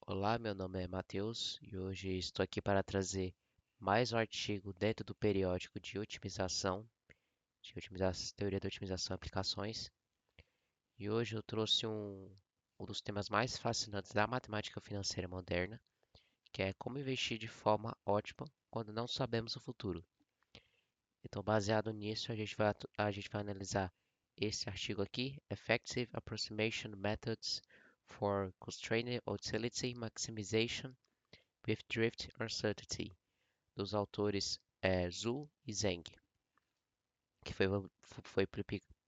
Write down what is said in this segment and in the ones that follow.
Olá, meu nome é Matheus e hoje estou aqui para trazer mais um artigo dentro do periódico teoria da otimização e aplicações. E hoje eu trouxe um dos temas mais fascinantes da matemática financeira moderna, que é como investir de forma ótima quando não sabemos o futuro. Então, baseado nisso, a gente vai analisar esse artigo aqui, Effective Approximation Methods for Constrained Utility Maximization with Drift Uncertainty, dos autores Zhu e Zheng, que foi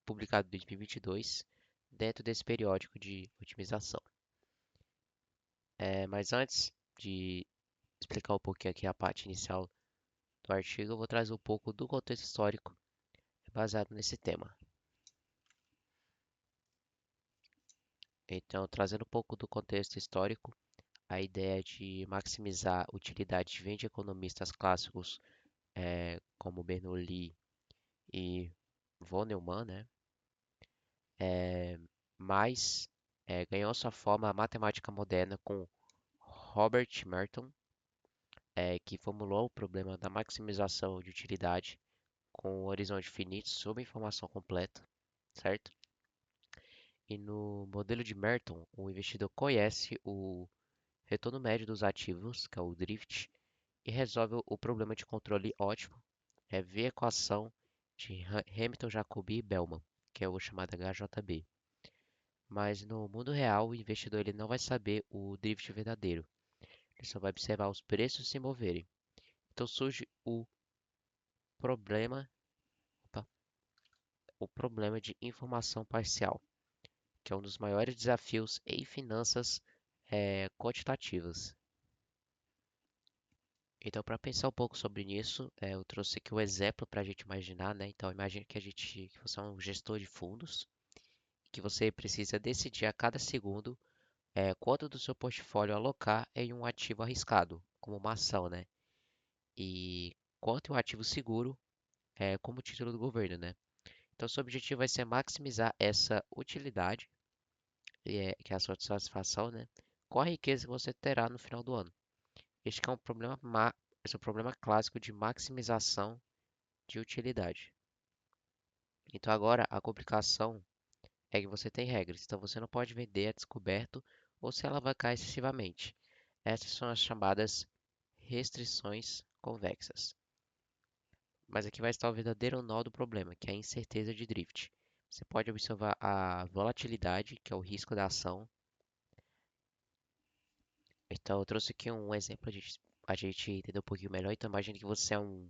publicado em 2022 dentro desse periódico de otimização. Mas antes de explicar um pouquinho aqui a parte inicial do artigo, eu vou trazer um pouco do contexto histórico baseado nesse tema. Então, trazendo um pouco do contexto histórico, a ideia de maximizar a utilidade vem de economistas clássicos como Bernoulli e von Neumann, né? É, mas ganhou sua forma a matemática moderna com Robert Merton, que formulou o problema da maximização de utilidade com um horizonte finito sob informação completa, certo? E no modelo de Merton, o investidor conhece o retorno médio dos ativos, que é o drift, e resolve o problema de controle ótimo via equação de Hamilton, Jacobi e Bellman, que é o chamado HJB. Mas no mundo real, o investidor ele não vai saber o drift verdadeiro. Ele só vai observar os preços se moverem. Então surge problema, opa, o problema de informação parcial, que é um dos maiores desafios em finanças quantitativas. Então, para pensar um pouco sobre isso, eu trouxe aqui um exemplo para a gente imaginar, né? Então, imagine que você é um gestor de fundos, que você precisa decidir a cada segundo quanto do seu portfólio alocar em um ativo arriscado, como uma ação, né? E quanto em um ativo seguro, como título do governo, né? Então, seu objetivo vai ser maximizar essa utilidade, que é a sua satisfação, né? Com a riqueza que você terá no final do ano. Este que é um problema, esse é um problema clássico de maximização de utilidade. Então, agora a complicação é que você tem regras. Então, você não pode vender a descoberto ou se alavancar excessivamente. Essas são as chamadas restrições convexas. Mas aqui vai estar o verdadeiro nó do problema, que é a incerteza de drift. Você pode observar a volatilidade, que é o risco da ação. Então, eu trouxe aqui um exemplo, a gente entender um pouquinho melhor. Então, imagine que você é um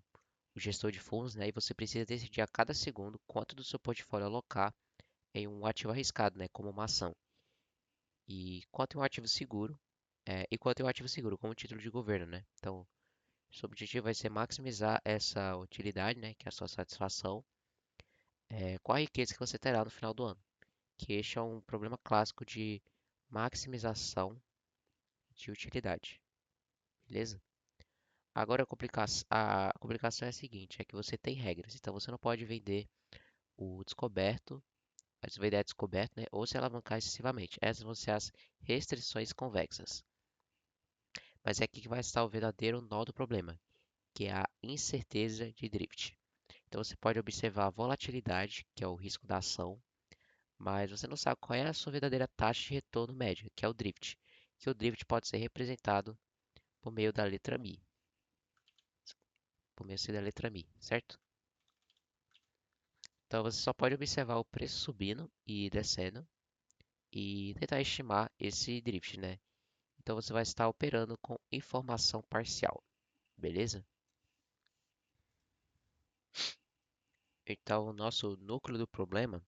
gestor de fundos, né? E você precisa decidir a cada segundo quanto do seu portfólio alocar em um ativo arriscado, né? Como uma ação. E quanto em um ativo seguro, e quanto em um ativo seguro, como título de governo, né? Então, seu objetivo vai ser maximizar essa utilidade, né? Que é a sua satisfação, com a riqueza que você terá no final do ano. Que este é um problema clássico de maximização de utilidade, beleza? Agora a complicação é a seguinte, é que você tem regras, então você não pode vender o descoberto, vender a descoberto, né, ou se alavancar excessivamente. Essas vão ser as restrições convexas. Mas é aqui que vai estar o verdadeiro nó do problema, que é a incerteza de drift. Então você pode observar a volatilidade, que é o risco da ação, mas você não sabe qual é a sua verdadeira taxa de retorno média, que é o drift, que o drift pode ser representado por meio da letra Mi, por meio da letra Mi, certo? Então você só pode observar o preço subindo e descendo e tentar estimar esse drift, né? Então você vai estar operando com informação parcial, beleza? Então o nosso núcleo do problema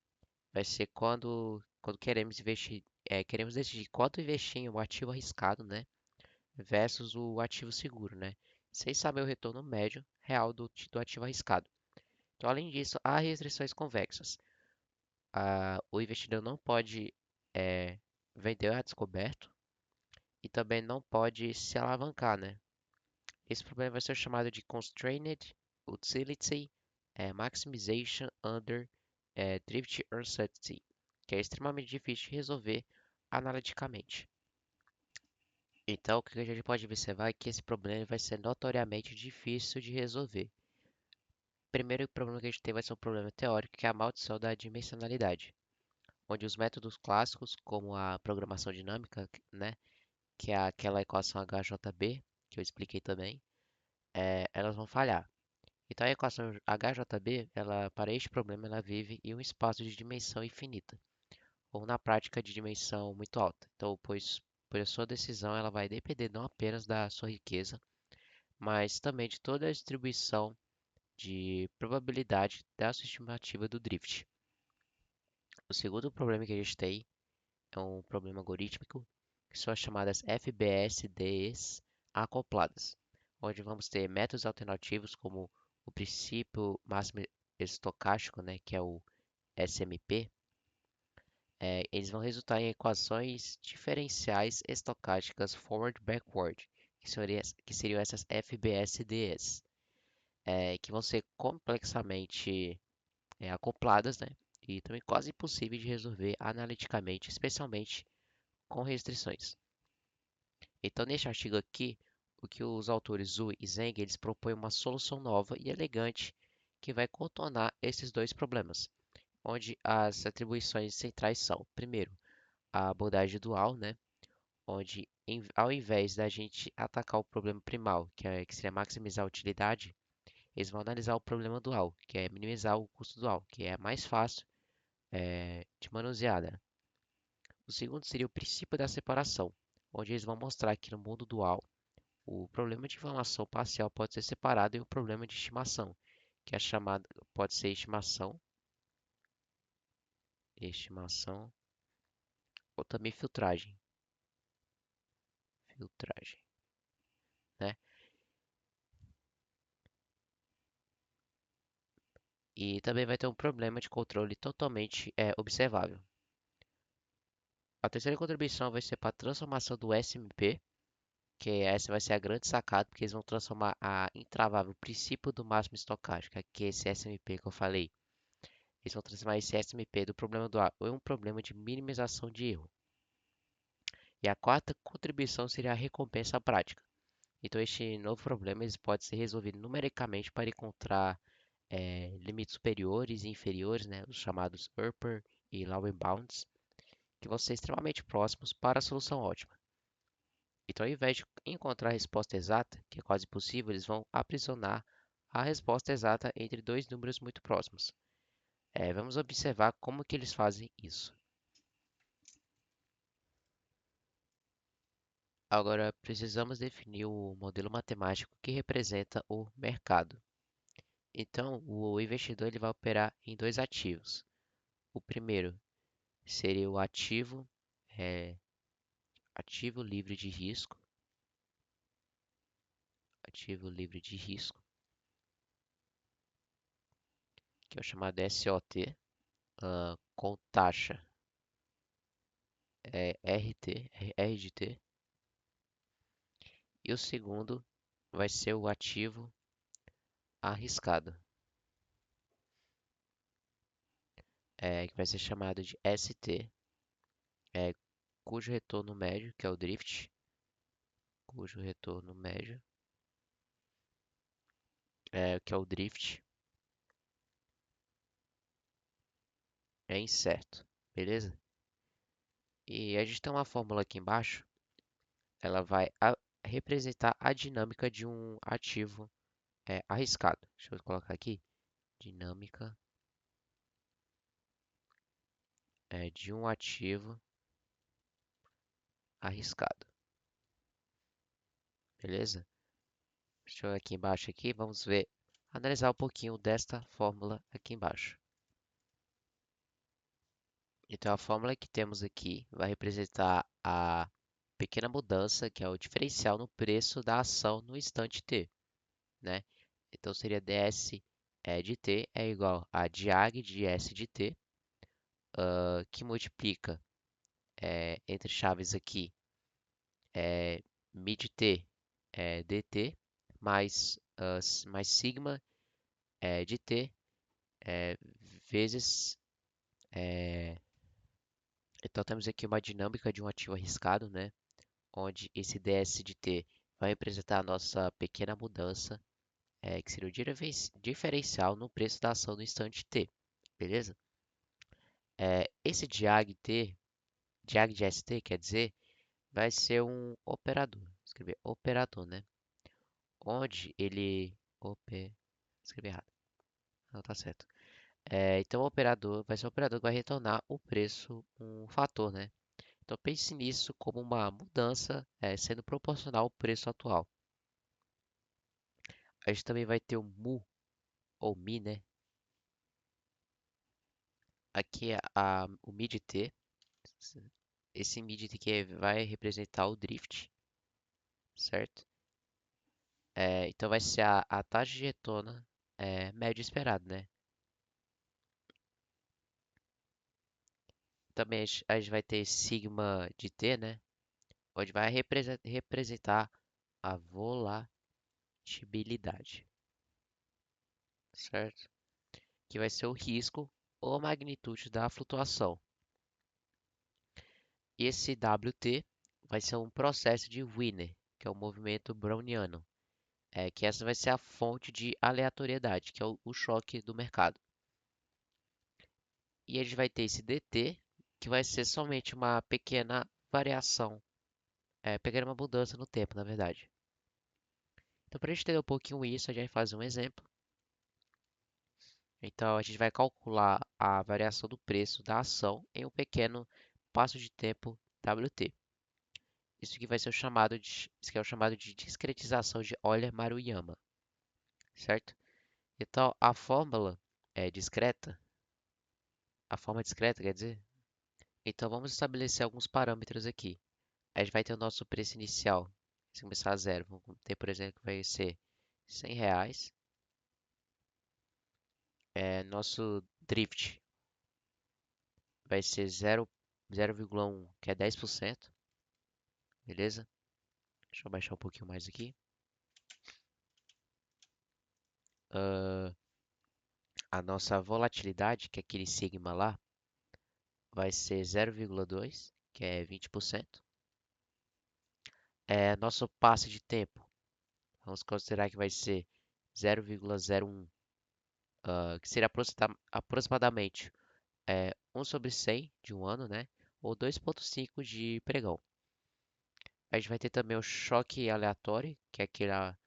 vai ser quando queremos investir, queremos decidir quanto investir em um ativo arriscado, né? Versus o ativo seguro, né? Sem saber o retorno médio real do ativo arriscado. Então, além disso, há restrições convexas. O investidor não pode vender a descoberto e também não pode se alavancar, né? Esse problema vai ser chamado de Constrained Utility Maximization Under Drift Uncertainty, que é extremamente difícil de resolver analiticamente. Então, o que a gente pode observar é que esse problema vai ser notoriamente difícil de resolver. Primeiro problema que a gente tem vai ser um problema teórico, que é a maldição da dimensionalidade, onde os métodos clássicos, como a programação dinâmica, né, que é aquela equação HJB, que eu expliquei também, elas vão falhar. Então, a equação HJB, para este problema, ela vive em um espaço de dimensão infinita, ou na prática de dimensão muito alta. Então, pois a sua decisão ela vai depender não apenas da sua riqueza, mas também de toda a distribuição de probabilidade da sua estimativa do drift. O segundo problema que a gente tem é um problema algorítmico, que são as chamadas FBSDs acopladas, onde vamos ter métodos alternativos como o princípio máximo estocástico, né, que é o SMP. Eles vão resultar em equações diferenciais estocásticas forward-backward, que seriam essas FBSDs, que vão ser complexamente acopladas, né, e também quase impossíveis de resolver analiticamente, especialmente com restrições. Então, neste artigo aqui, o que os autores Zhu e Zheng eles propõem uma solução nova e elegante que vai contornar esses dois problemas, onde as atribuições centrais são, primeiro, a abordagem dual, né, onde ao invés da gente atacar o problema primal, que seria maximizar a utilidade, eles vão analisar o problema dual, que é minimizar o custo dual, que é mais fácil de manusear, né? O segundo seria o princípio da separação, onde eles vão mostrar que no mundo dual, o problema de informação parcial pode ser separado em um problema de estimação, que é chamado, pode ser estimação ou também filtragem, né? E também vai ter um problema de controle totalmente observável. A terceira contribuição vai ser para a transformação do SMP, que essa vai ser a grande sacada, porque eles vão transformar a intravável princípio do máximo estocástico, que é esse SMP que eu falei. Eles vão transformar esse SMP do problema do A em um problema de minimização de erro. E a quarta contribuição seria a recompensa prática. Então, este novo problema ele pode ser resolvido numericamente para encontrar limites superiores e inferiores, né, os chamados upper e lower bounds, que vão ser extremamente próximos para a solução ótima. Então, ao invés de encontrar a resposta exata, que é quase impossível, eles vão aprisionar a resposta exata entre dois números muito próximos. Vamos observar como que eles fazem isso. Agora, precisamos definir o modelo matemático que representa o mercado. Então, o investidor ele vai operar em dois ativos. O primeiro seria o é, ativo livre de risco, ativo livre de risco, que é o chamado SOT, com taxa R de T. E o segundo vai ser o ativo arriscado, que vai ser chamado de ST, é, cujo retorno médio, que é o drift, cujo retorno médio, que é o drift, é incerto, beleza? E a gente tem uma fórmula aqui embaixo, ela vai representar a dinâmica de um ativo arriscado. Deixa eu colocar aqui, dinâmica de um ativo arriscado, beleza? Deixa eu aqui embaixo aqui, vamos ver, analisar um pouquinho desta fórmula aqui embaixo. Então, a fórmula que temos aqui vai representar a pequena mudança, que é o diferencial no preço da ação no instante t, né? Então, seria ds de t é igual a diag de s de t, que multiplica entre chaves aqui mid t dt mais sigma de t vezes. Então, temos aqui uma dinâmica de um ativo arriscado, né? onde esse ds de t vai representar a nossa pequena mudança, que seria o diferencial no preço da ação no instante t, beleza? Esse diag de st, quer dizer, vai ser um operador. Vou escrever operador, né? Onde ele. Escrevi errado. Não tá certo. Então, o operador vai ser o operador que vai retornar o preço, um fator, né? Então, pense nisso como uma mudança, sendo proporcional ao preço atual. A gente também vai ter o mu, ou mi, né? Aqui é o mid-t. Esse mid-t que vai representar o drift, certo? Então, vai ser a taxa de retorno médio esperado, né? Também a gente vai ter sigma de t, né? Onde vai representar a volatilidade, certo? Que vai ser o risco ou magnitude da flutuação. E esse WT vai ser um processo de Wiener, que é o movimento browniano. Que essa vai ser a fonte de aleatoriedade, que é o choque do mercado. E a gente vai ter esse DT, que vai ser somente uma pequena variação, pequena mudança no tempo, na verdade. Então, para a gente entender um pouquinho isso, a gente vai fazer um exemplo. Então, a gente vai calcular a variação do preço da ação em um pequeno passo de tempo WT. Isso aqui vai ser isso que é o chamado de discretização de Euler-Maruyama, certo? Então, a fórmula é discreta, a forma discreta, quer dizer? Então, vamos estabelecer alguns parâmetros aqui. A gente vai ter o nosso preço inicial, se começar a zero, vamos ter, por exemplo, que vai ser R$ 100. Nosso drift vai ser 0,1, que é 10%, beleza? Deixa eu baixar um pouquinho mais aqui. A nossa volatilidade, que é aquele sigma lá, vai ser 0,2, que é 20%. Nosso passe de tempo, vamos considerar que vai ser 0,01, que seria aproximadamente 1 sobre 100 de um ano, né? Ou 2,5 de pregão. A gente vai ter também o choque aleatório, que é aquela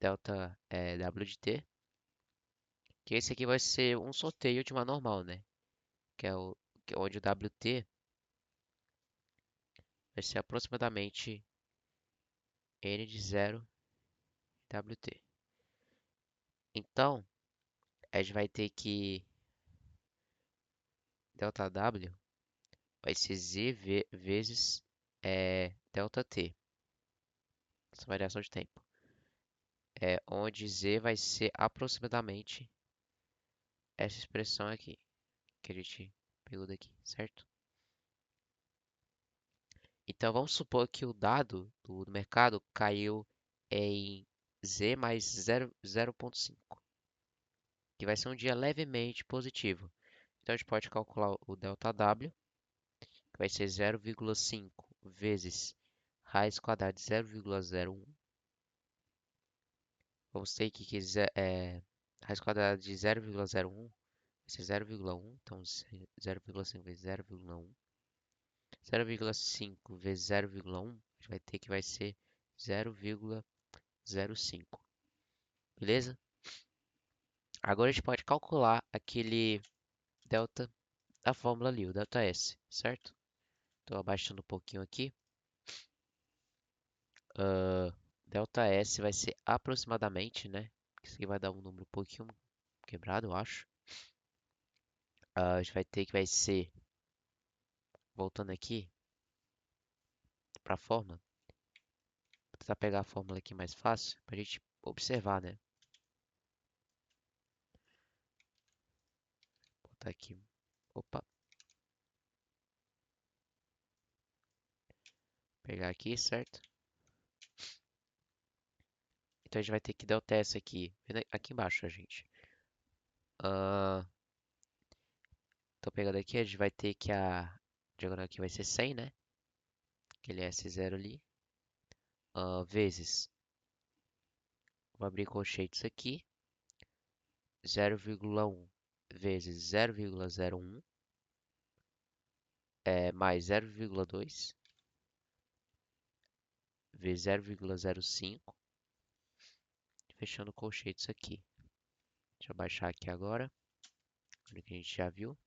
delta W de T, que esse aqui vai ser um sorteio de uma normal, né? Onde o WT vai ser aproximadamente N de 0 WT. Então, a gente vai ter que ΔW vai ser Z vezes ΔT, essa variação de tempo. Onde Z vai ser aproximadamente essa expressão aqui, que a gente pegou daqui, certo? Então, vamos supor que o dado do mercado caiu em Z mais 0,5, que vai ser um dia levemente positivo. Então, a gente pode calcular o ΔW, que vai ser 0,5 vezes raiz quadrada de 0,01. Vamos ter que raiz quadrada de 0,01 vai ser 0,1. Então, 0,5 vezes 0,1. 0,5 vezes 0,1, a gente vai ser 0,05. Beleza? Agora a gente pode calcular aquele delta da fórmula ali, o delta S, certo? Estou abaixando um pouquinho aqui. Delta S vai ser aproximadamente, né? Isso aqui vai dar um número um pouquinho quebrado, eu acho. A gente vai ter que vai ser, voltando aqui para a fórmula, vou tentar pegar a fórmula aqui mais fácil para a gente observar, né? Vou botar aqui, opa, pegar aqui, certo? Então a gente vai ter que delta S aqui, aqui embaixo, a gente. Tô pegando aqui, a gente vai ter que a diagonal aqui vai ser 100, né? aquele S0 ali, vezes, vou abrir colchetes aqui, 0,1 vezes 0,01 mais 0,2 vezes 0,05, fechando colchetes aqui. Deixa eu baixar aqui agora, o que a gente já viu.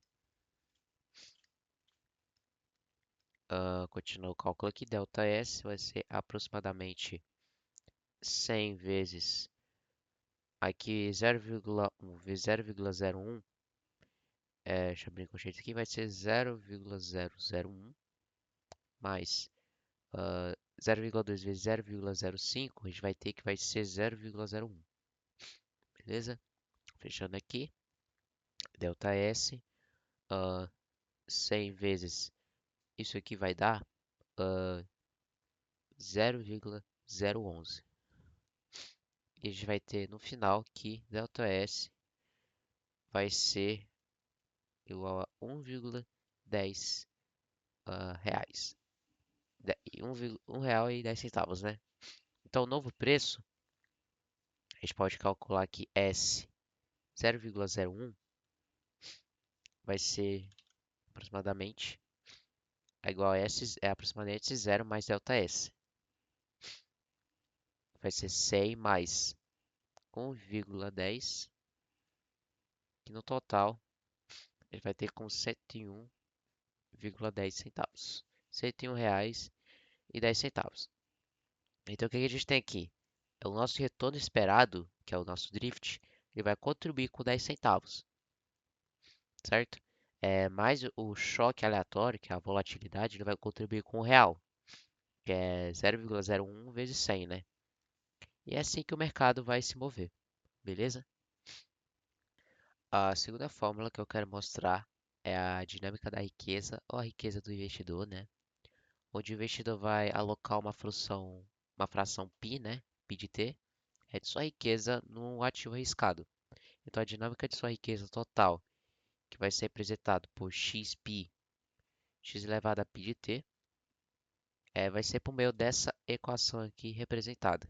Continua o cálculo aqui, ΔS vai ser aproximadamente 100 vezes aqui 0,1 vezes 0,01, deixa eu abrir com jeito aqui, vai ser 0,001 mais 0,2 vezes 0,05, a gente vai ter que vai ser 0,01, beleza? Fechando aqui, ΔS, 100 vezes isso aqui vai dar 0,011. E a gente vai ter no final que ΔS vai ser igual a 1,10 reais. R$ 1,10, né? Então, o novo preço, a gente pode calcular que S 0,01 vai ser aproximadamente igual a S, é aproximadamente 0 mais delta S. Vai ser 100 mais 1,10, que no total ele vai ter com 101,10 centavos. R$ 101,10. Então, o que a gente tem aqui? É o nosso retorno esperado, que é o nosso drift, ele vai contribuir com 10 centavos, certo? Mais o choque aleatório, que é a volatilidade, ele vai contribuir com o real, que é 0,01 vezes 100, né? E é assim que o mercado vai se mover, beleza? A segunda fórmula que eu quero mostrar é a dinâmica da riqueza ou a riqueza do investidor, né? Onde o investidor vai alocar uma fração π, né? π de t, é de sua riqueza num ativo arriscado. Então, a dinâmica de sua riqueza total, que vai ser representado por xp, x elevado a π de t, vai ser por meio dessa equação aqui representada.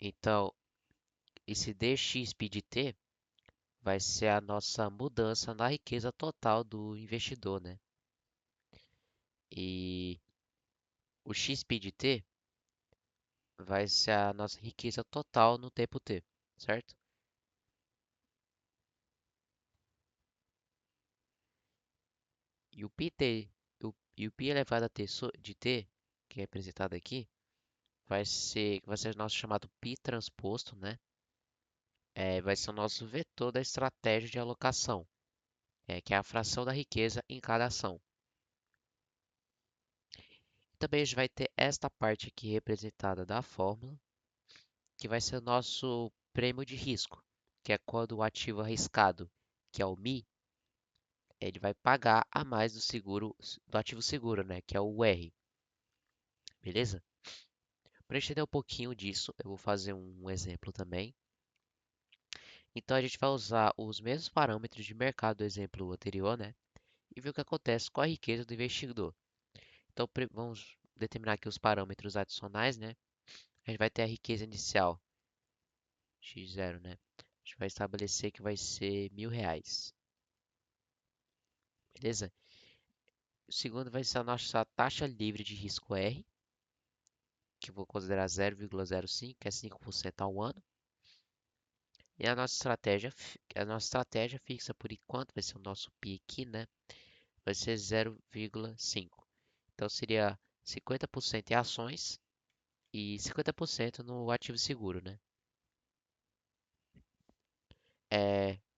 Então, esse dxp de t vai ser a nossa mudança na riqueza total do investidor, né? E o xp de t vai ser a nossa riqueza total no tempo t, certo? E o pt, e o π elevado a t de t, que é representado aqui, vai ser o nosso chamado π transposto, né? Vai ser o nosso vetor da estratégia de alocação, que é a fração da riqueza em cada ação. Também a gente vai ter esta parte aqui representada da fórmula, que vai ser o nosso prêmio de risco, que é quando o ativo arriscado, que é o MI, ele vai pagar a mais do seguro, do ativo seguro, né, que é o R, beleza? Para entender um pouquinho disso, eu vou fazer um exemplo também. Então a gente vai usar os mesmos parâmetros de mercado do exemplo anterior, né, e ver o que acontece com a riqueza do investidor. Então vamos determinar aqui os parâmetros adicionais, né? A gente vai ter a riqueza inicial, x0, né? A gente vai estabelecer que vai ser R$ 1.000, beleza? O segundo vai ser a nossa taxa livre de risco R, que eu vou considerar 0,05, que é 5% ao ano. E a nossa estratégia fixa por enquanto vai ser o nosso PI aqui, né? Vai ser 0,5. Então seria 50% em ações e 50% no ativo seguro, né?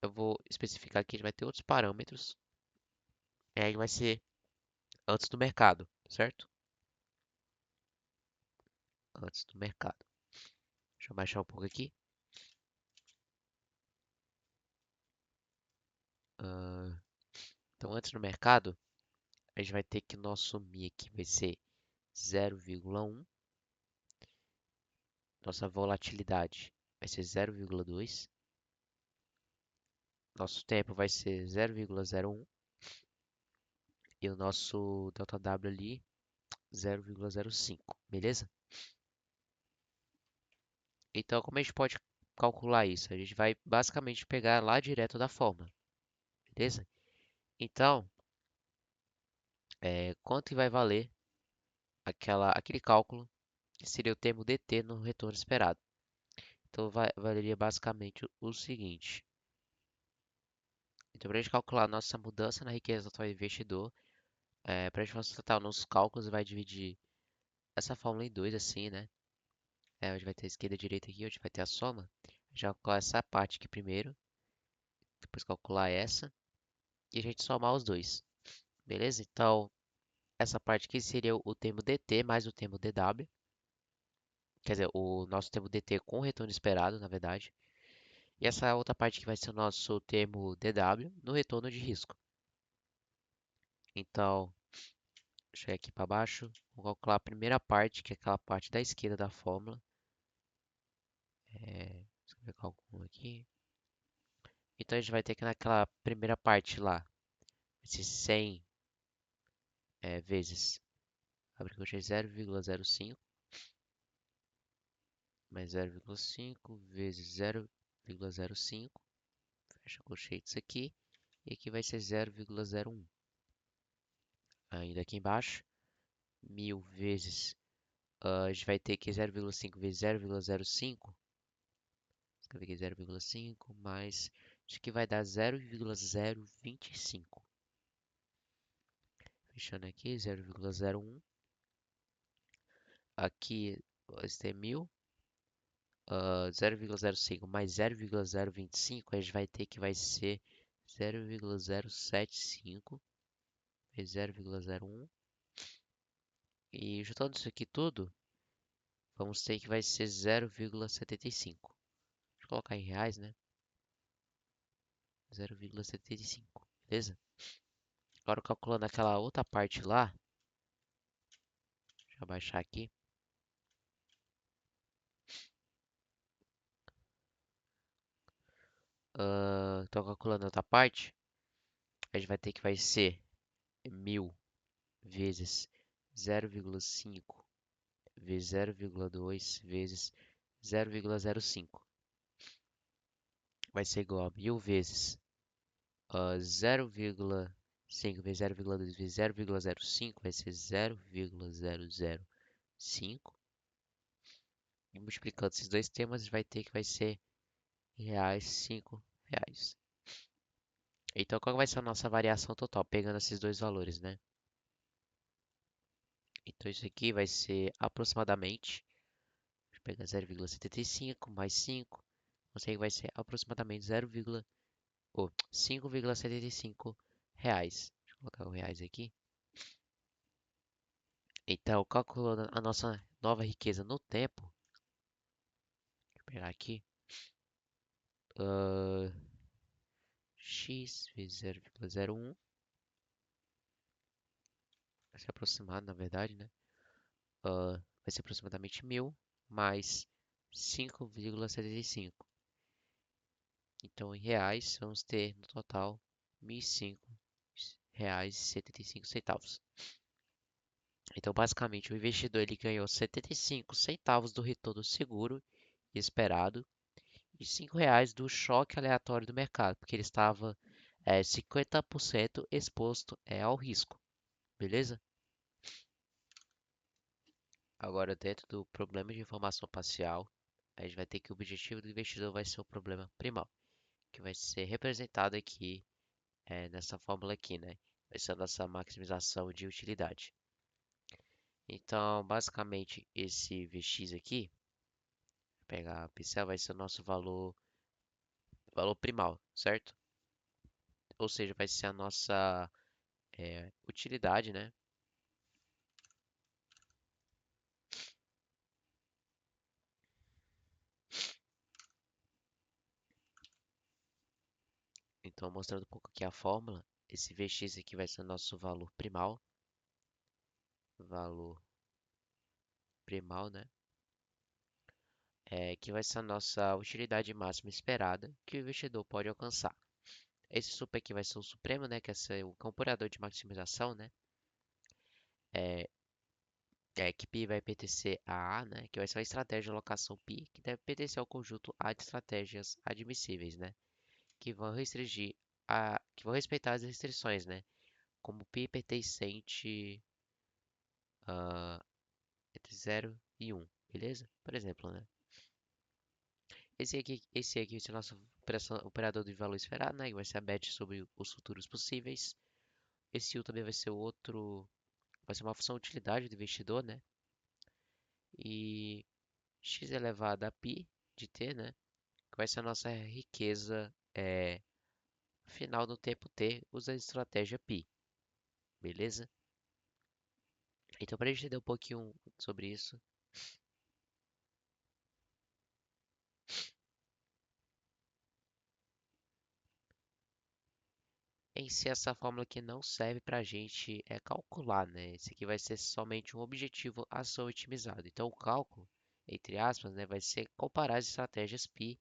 Eu vou especificar aqui, a gente vai ter outros parâmetros. Aí vai ser antes do mercado, certo? Antes do mercado. Deixa eu baixar um pouco aqui. Então, antes do mercado, a gente vai ter que o nosso Mi aqui vai ser 0,1. Nossa volatilidade vai ser 0,2. Nosso tempo vai ser 0,01. e o nosso ΔW ali 0,05, beleza? Então, como a gente pode calcular isso? A gente vai basicamente pegar lá direto da fórmula, beleza? Então, quanto vai valer aquele cálculo que seria o termo dt no retorno esperado? Então, valeria basicamente o seguinte. Então, para a gente calcular a nossa mudança na riqueza total do investidor, para a gente facilitar nos cálculos, vai dividir essa fórmula em dois, assim, né? Onde vai ter a esquerda e a direita aqui, onde vai ter a soma. Já calcular essa parte aqui primeiro, depois calcular essa, e a gente somar os dois, beleza? Então, essa parte aqui seria o termo dt mais o termo dw, quer dizer, o nosso termo dt com o retorno esperado, na verdade. E essa outra parte que vai ser o nosso termo dw no retorno de risco. Então, deixa eu ir aqui para baixo. Vou calcular a primeira parte, que é aquela parte da esquerda da fórmula. Deixa eu ver o cálculo aqui. Então, a gente vai ter que naquela primeira parte lá, esse 100 vezes, abre colchete 0,05, mais 0,5 vezes 0,05, fecha colchetes aqui, e aqui vai ser 0,01. Ainda aqui embaixo, 1000 vezes, a gente vai ter que 0,5 vezes 0,05, escrever aqui 0,5, mais, acho que vai dar 0,025. Fechando aqui, 0,01. Aqui, esse é 1000, 0,05 mais 0,025, a gente vai ter que vai ser 0,075 vezes 0,01. E juntando isso aqui tudo, vamos ter que vai ser 0,75. Deixa eu colocar em reais, né? 0,75, beleza? Agora calculando aquela outra parte lá, deixa eu abaixar aqui. Então calculando a outra parte, a gente vai ter que vai ser 1000 vezes 0,5 vezes 0,2 vezes 0,05. Vai ser igual a 1000 vezes 0,5 vezes 0,2 vezes 0,05 vai ser 0,005. E multiplicando esses dois termos, vai ter que vai ser reais, 5 reais. Então, qual vai ser a nossa variação total, pegando esses dois valores, né? Então, isso aqui vai ser aproximadamente, deixa eu pegar 0,75 mais 5, isso aí vai ser aproximadamente 5,75 reais. Deixa eu colocar o reais aqui. Então, calculando a nossa nova riqueza no tempo, deixa eu pegar aqui, ah, x vezes 0,01, vai ser aproximado, na verdade, né? Vai ser aproximadamente 1000 mais 5,75. Então, em reais, vamos ter no total 1.005 reais e 75 centavos. Então, basicamente, o investidor ele ganhou 75 centavos do retorno seguro e esperado e 5 reais do choque aleatório do mercado, porque ele estava 50% exposto ao risco, beleza? Agora, dentro do problema de informação parcial, a gente vai ter que o objetivo do investidor vai ser o problema primal, que vai ser representado aqui nessa fórmula aqui, né? Vai ser a nossa maximização de utilidade. Então, basicamente, esse Vx aqui, vou pegar a pincel, vai ser o nosso valor primal, certo? Ou seja, vai ser a nossa utilidade, né? Então, mostrando um pouco aqui a fórmula, esse Vx aqui vai ser o nosso valor primal, né? Que vai ser a nossa utilidade máxima esperada que o investidor pode alcançar. Esse sup aqui vai ser o supremo, né? Que é o compurador de maximização, né? É, que π vai pertencer a A, né? Que vai ser uma estratégia de alocação π, que deve pertencer ao conjunto A de estratégias admissíveis, né? Que vão restringir que vão respeitar as restrições, né? Como π pertencente ah, entre 0 e 1, beleza? Por exemplo, né? Esse aqui vai ser o nosso operador de valor esperado, né? Que vai ser a bet sobre os futuros possíveis. Esse U também vai ser vai ser uma função de utilidade do investidor, né? E x elevado a π de t, né? Que vai ser a nossa riqueza final no tempo t, usa a estratégia π, beleza? Então, para a gente entender um pouquinho sobre isso, em si essa fórmula aqui não serve para a gente calcular, né? Esse aqui vai ser somente um objetivo a ser otimizado. Então, o cálculo, entre aspas, né, vai ser comparar as estratégias π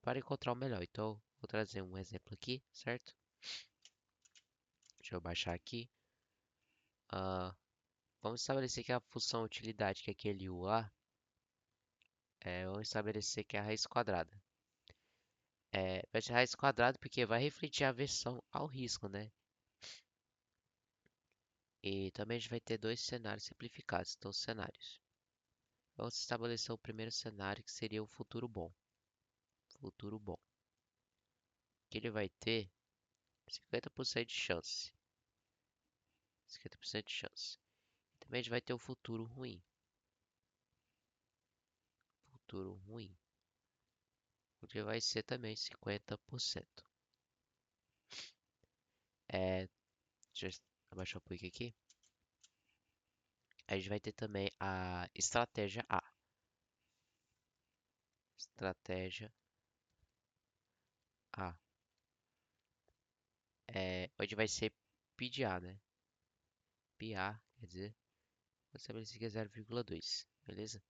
para encontrar o melhor. Então, vou trazer um exemplo aqui, certo? Deixa eu baixar aqui. Ah, vamos estabelecer que a função utilidade, que é aquele UA, vamos estabelecer que é a raiz quadrada. Vai ser raiz quadrada porque vai refletir a aversão ao risco, né? E também a gente vai ter dois cenários simplificados, então cenários. Vamos estabelecer o primeiro cenário que seria o futuro bom. Futuro bom. Que ele vai ter 50% de chance. 50% de chance. Também a gente vai ter o futuro ruim. Futuro ruim. Onde vai ser também 50%. Deixa eu abaixar um pouquinho aqui. A gente vai ter também a estratégia A. Estratégia A. Onde vai ser P de A, né? PA, quer dizer, vou estabelecer que é 0,2, beleza?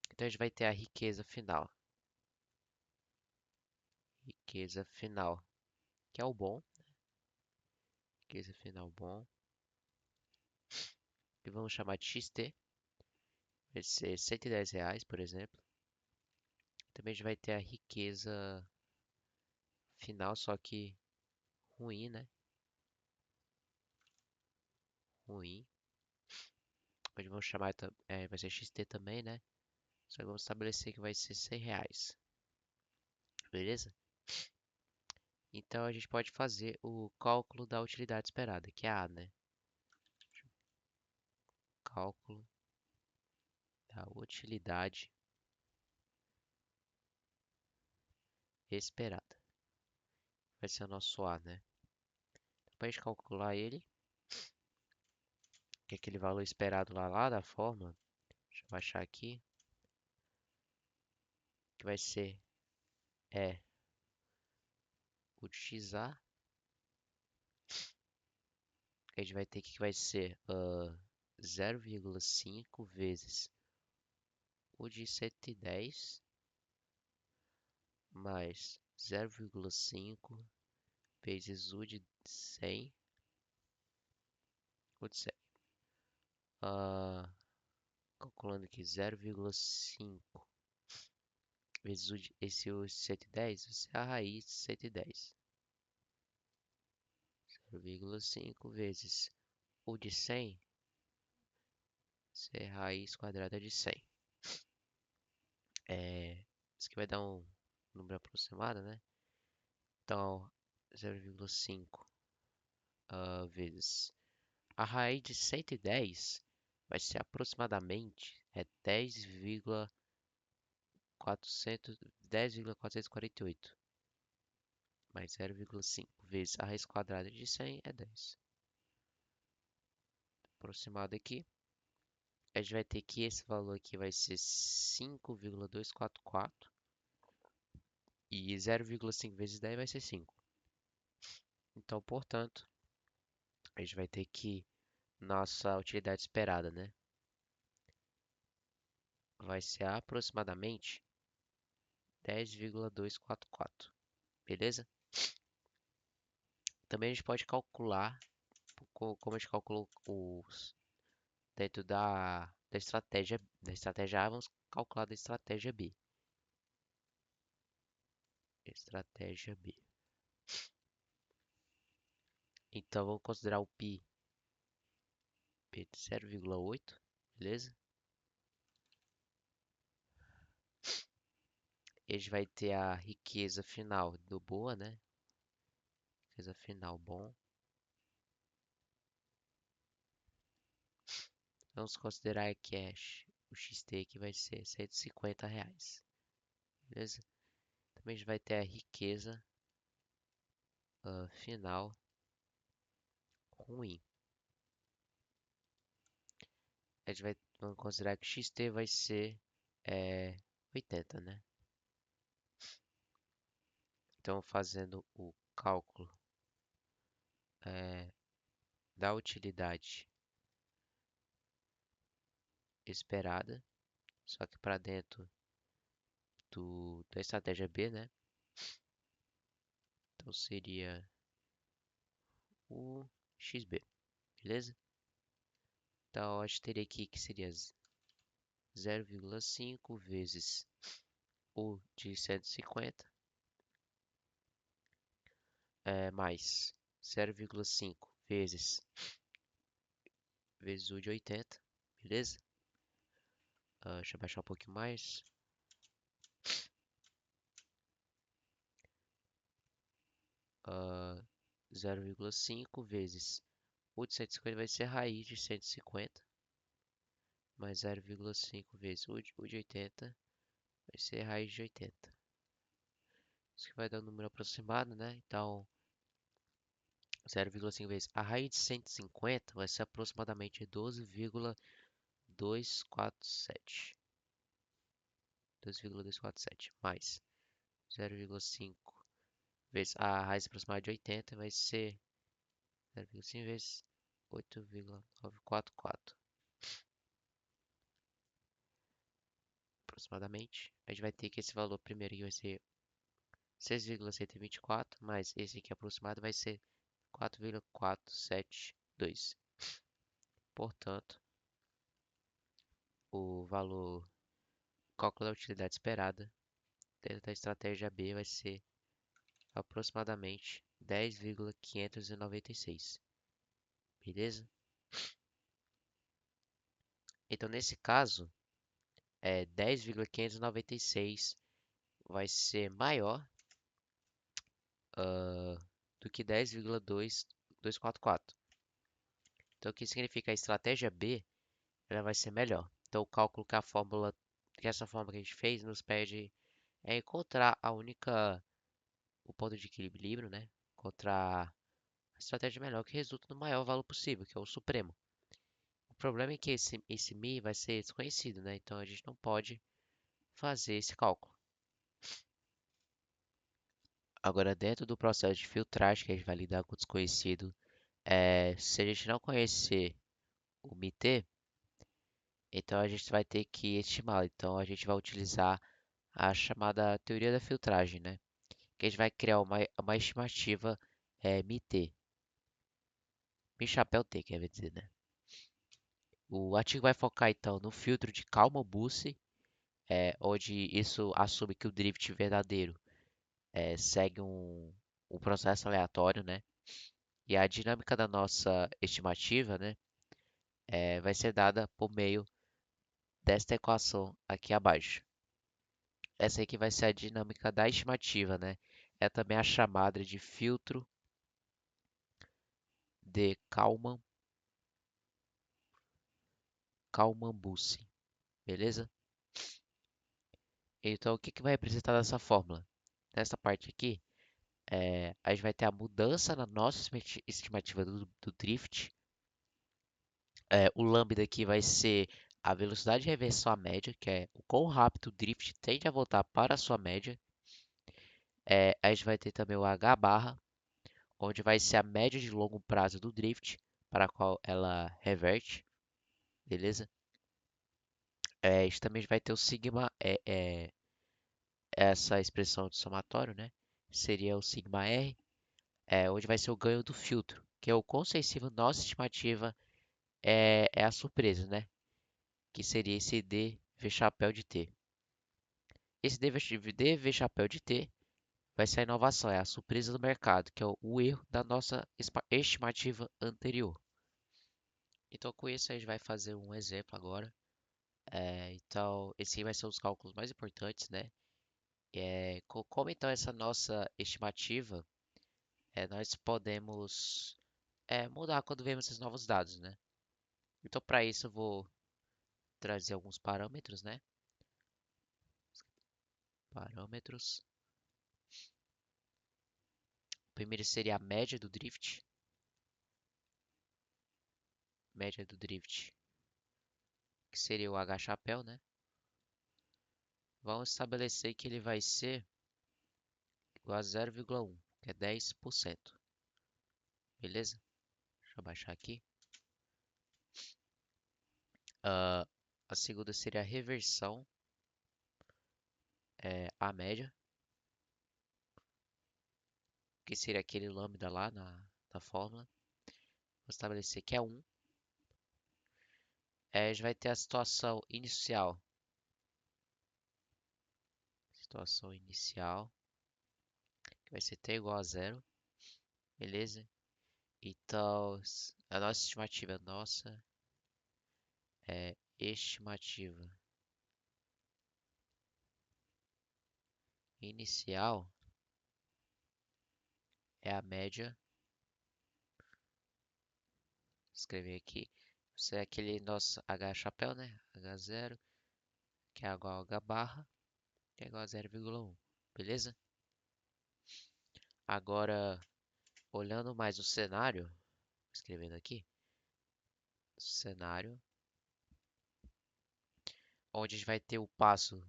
Então a gente vai ter a riqueza final. Riqueza final, que é o bom. Riqueza final bom. Que vamos chamar de XT. Vai ser R$ 110, por exemplo. Também a gente vai ter a riqueza final, só que ruim, né? Ruim. Onde vamos chamar, vai ser XT também, né? Só que vamos estabelecer que vai ser R$ 100. Beleza? Então a gente pode fazer o cálculo da utilidade esperada, que é A, né? Cálculo da utilidade esperada. Vai ser o nosso A, né? Para a gente calcular ele, que é aquele valor esperado lá da forma, deixa eu baixar aqui, que vai ser o de XA, a gente vai ter que vai ser 0,5 vezes o de 110 mais 0,5 vezes o de 100, o de 100. Calculando aqui 0,5 vezes o de 110, vai ser a raiz de 110. 0,5 vezes o de 100, ser raiz quadrada de 100. Isso aqui vai dar um número aproximado, né? Então, 0,5 vezes a raiz de 110 vai ser aproximadamente 10,448 mais 0,5 vezes a raiz quadrada de 100 é 10. Aproximado aqui, a gente vai ter que esse valor aqui vai ser 5,244 e 0,5 vezes 10 vai ser 5. Então, portanto, a gente vai ter que nossa utilidade esperada, né? Vai ser aproximadamente 10,244, beleza? Também a gente pode calcular, como a gente calculou os dentro da estratégia A, vamos calcular da estratégia B. Estratégia B. Então vamos considerar o P de 0,8, beleza? E a gente vai ter a riqueza final do boa, né? Riqueza final bom. Vamos considerar que o XT que vai ser R$ 150, beleza? Também a gente vai ter a riqueza final ruim. Vamos considerar que o XT vai ser 80, né? Então, fazendo o cálculo é, da utilidade esperada, só que para dentro da estratégia B, né? Então seria o XB, beleza? Então a gente teria aqui que seria 0,5 vezes o de 150 mais 0,5 vezes o de 80, beleza? Deixa eu baixar um pouquinho mais. 0,5 vezes o de 150 vai ser a raiz de 150, mais 0,5 vezes o de 80 vai ser a raiz de 80. Isso que vai dar um número aproximado, né? Então, 0,5 vezes a raiz de 150 vai ser aproximadamente 12,247. 12,247 mais 0,5 vezes a raiz aproximada de 80 vai ser 0,5 vezes 8,944 aproximadamente. A gente vai ter que esse valor primeiro aqui vai ser 6,124 mais esse aqui aproximado vai ser 4,472. Portanto, o valor cálculo da utilidade esperada dentro da estratégia B vai ser aproximadamente 10,596. Beleza? Então, nesse caso, 10,596 vai ser maior do que 10,244. Então, o que significa a estratégia B, ela vai ser melhor. Então, o cálculo que essa fórmula que a gente fez nos pede encontrar o ponto de equilíbrio, né? Encontrar a estratégia melhor que resulta no maior valor possível, que é o supremo. O problema é que esse mi vai ser desconhecido, né? Então, a gente não pode fazer esse cálculo. Agora, dentro do processo de filtragem que a gente vai lidar com o desconhecido, se a gente não conhecer o MIT, então a gente vai ter que estimá-lo. Então, a gente vai utilizar a chamada teoria da filtragem, né? Que a gente vai criar uma estimativa MIT. Mi chapéu T, quer dizer, né? O artigo vai focar, então, no filtro de Kalman-Busse, onde isso assume que o drift verdadeiro segue um processo aleatório, né? E a dinâmica da nossa estimativa, né, vai ser dada por meio desta equação aqui abaixo. Essa aqui vai ser a dinâmica da estimativa, né? É também a chamada de filtro de Kalman-Busse, beleza? Então, o que que vai representar dessa fórmula? Nessa parte aqui, a gente vai ter a mudança na nossa estimativa do drift. O lambda aqui vai ser a velocidade de reversão à média, que é o quão rápido o drift tende a voltar para a sua média. A gente vai ter também o H barra, onde vai ser a média de longo prazo do drift, para a qual ela reverte, beleza? A gente também vai ter o sigma, essa expressão de somatório, né? seria o sigma R, onde vai ser o ganho do filtro, que é o quão sensível nossa estimativa é a surpresa, né? Que seria esse D V chapéu de T. Esse D V chapéu de T vai ser a inovação, é a surpresa do mercado, que é o erro da nossa estimativa anterior. Então, com isso, a gente vai fazer um exemplo agora. Então, esse vai ser os cálculos mais importantes, né? Como então essa nossa estimativa, nós podemos mudar quando vemos esses novos dados, né? Então, para isso, eu vou trazer alguns parâmetros, né? Parâmetros. O primeiro seria a média do drift, que seria o H chapéu, né? Vamos estabelecer que ele vai ser igual a 0,1, que é 10%. Beleza? Deixa eu baixar aqui. A segunda seria a reversão à média, que seria aquele lambda lá na fórmula. Vou estabelecer que é 1. A gente vai ter a situação inicial. Situação inicial, que vai ser t igual a 0. Beleza? Então, a nossa estimativa inicial é a média. Vou escrever aqui. Isso é aquele nosso H chapéu, né? H0, que é igual a H barra, que é igual a 0,1. Beleza? Agora, olhando mais o cenário, escrevendo aqui, cenário, onde a gente vai ter o passo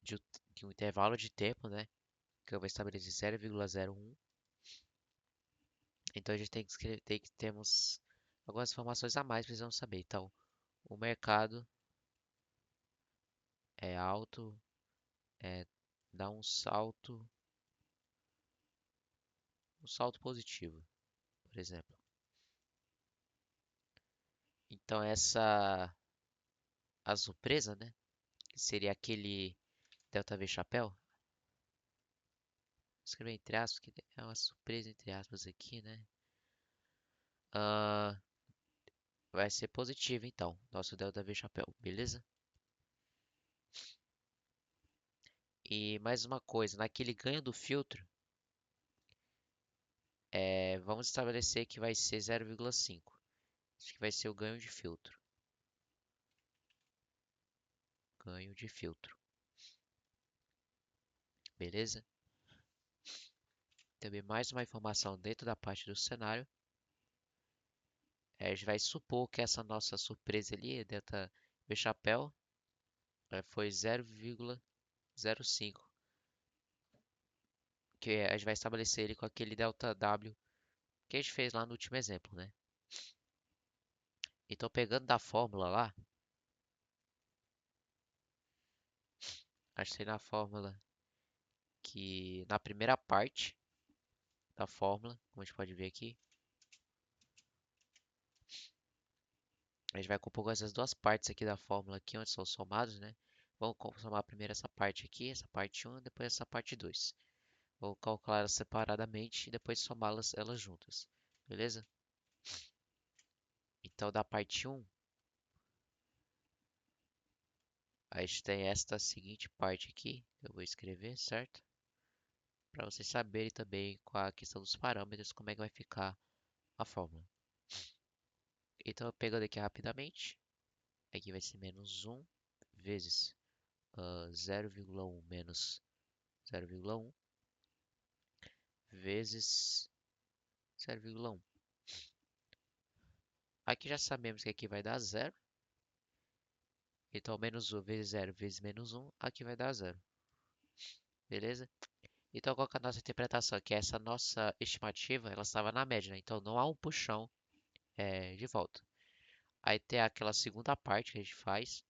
de um intervalo de tempo, né? Que eu vou estabelecer 0,01. Então a gente tem que escrever, temos algumas informações a mais, precisamos saber. Então, o mercado é alto, é, dá um salto positivo, por exemplo. Então a surpresa, né? Que seria aquele delta V chapéu. Vou escrever entre aspas, que é uma surpresa entre aspas aqui, né? Ah, vai ser positivo então, nosso delta V chapéu, beleza? E mais uma coisa, naquele ganho do filtro, vamos estabelecer que vai ser 0,5. Acho que vai ser o ganho de filtro. Ganho de filtro, beleza? Também mais uma informação dentro da parte do cenário. A gente vai supor que essa nossa surpresa ali, delta V chapéu, foi 0,05. Que a gente vai estabelecer ele com aquele delta W que a gente fez lá no último exemplo, né? Então, pegando da fórmula lá, achei na fórmula que na primeira parte da fórmula, como a gente pode ver aqui, a gente vai compor essas duas partes aqui da fórmula aqui, onde são somados, né? Vamos somar primeiro essa parte aqui, essa parte 1, depois essa parte 2. Vou calcular elas separadamente e depois somá-las elas juntas, beleza? Então, da parte 1, a gente tem esta seguinte parte aqui, que eu vou escrever, certo? Para vocês saberem também com a questão dos parâmetros, como é que vai ficar a fórmula. Então, pegando aqui rapidamente, aqui vai ser menos 1 vezes 0,1 menos 0,1 vezes 0,1. Aqui já sabemos que aqui vai dar 0. Então, menos 1 vezes 0 vezes menos 1, aqui vai dar 0. Beleza? Então, qual que é a nossa interpretação? Que essa nossa estimativa, ela estava na média, né? Então, não há um puxão de volta. Aí tem aquela segunda parte que a gente faz,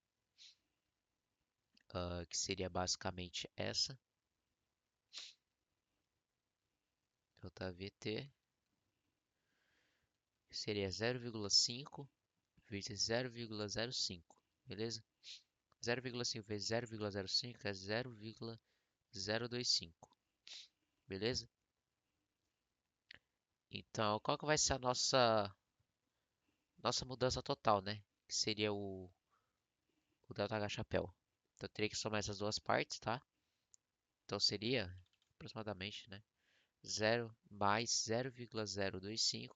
que seria basicamente essa. JVT seria 0,5 vezes 0,05, beleza? 0,5 vezes 0,05 é 0,025, beleza? Então, qual que vai ser a nossa mudança total, né? Que seria o ΔH chapéu. Então, eu teria que somar essas duas partes, tá? Então, seria aproximadamente, né? 0 mais 0,025,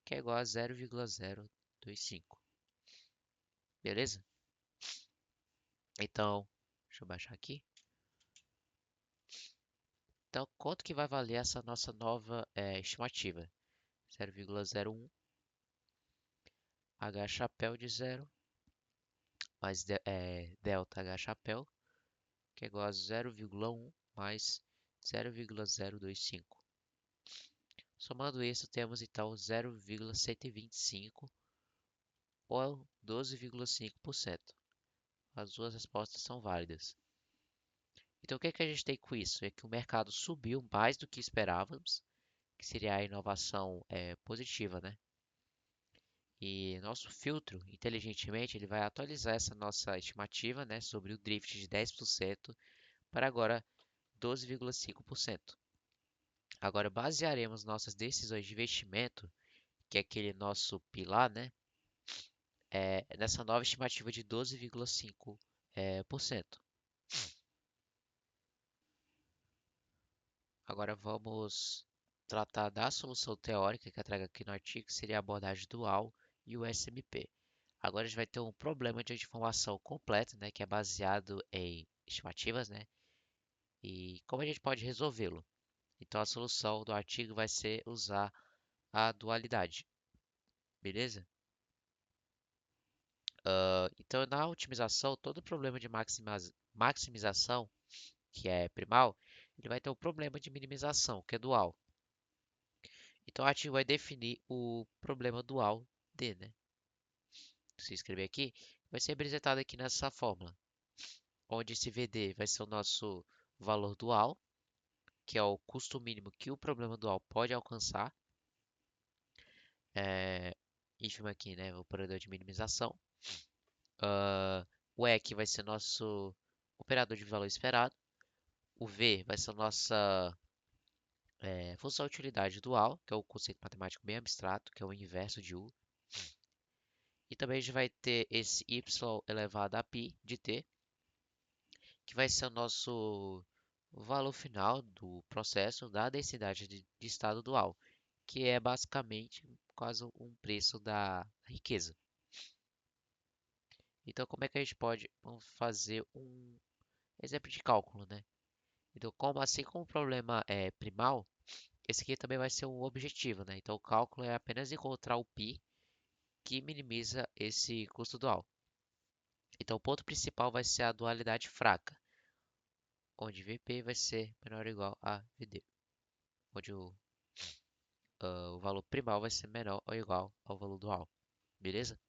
que é igual a 0,025, beleza? Então, deixa eu baixar aqui. Então, quanto que vai valer essa nossa nova estimativa? 0,01 H chapéu de zero mais delta H chapéu, que é igual a 0,1 mais 0,025. Somando isso, temos então 0,125 ou 12,5%. As duas respostas são válidas. Então, o que é que a gente tem com isso? É que o mercado subiu mais do que esperávamos, que seria a inovação positiva, né? E nosso filtro, inteligentemente, ele vai atualizar essa nossa estimativa, né, sobre o drift de 10% para agora 12,5%. Agora, basearemos nossas decisões de investimento, que é aquele nosso pilar, né, nessa nova estimativa de 12,5%. Agora vamos tratar da solução teórica que eu trago aqui no artigo, que seria a abordagem dual e o SMP. Agora a gente vai ter um problema de informação completa, né, que é baseado em estimativas, né, e como a gente pode resolvê-lo. Então a solução do artigo vai ser usar a dualidade, beleza? Então na otimização, todo problema de maximização, que é primal, ele vai ter um problema de minimização, que é dual. Então o artigo vai definir o problema dual D, né? Se escrever aqui, vai ser representado aqui nessa fórmula, onde esse VD vai ser o nosso valor dual, que é o custo mínimo que o problema dual pode alcançar. É, ínfimo aqui, né? O operador de minimização. O E que vai ser nosso operador de valor esperado. O V vai ser a nossa função de utilidade dual, que é o conceito matemático bem abstrato, que é o inverso de U. E também a gente vai ter esse y elevado a π de t, que vai ser o nosso valor final do processo da densidade de estado dual, que é basicamente quase um preço da riqueza. Então, como é que a gente pode fazer um exemplo de cálculo, né? Então, assim como o problema é primal, esse aqui também vai ser um objetivo, né? Então, o cálculo é apenas encontrar o π que minimiza esse custo dual. Então, o ponto principal vai ser a dualidade fraca, onde Vp vai ser menor ou igual a Vd, onde o valor primal vai ser menor ou igual ao valor dual, beleza?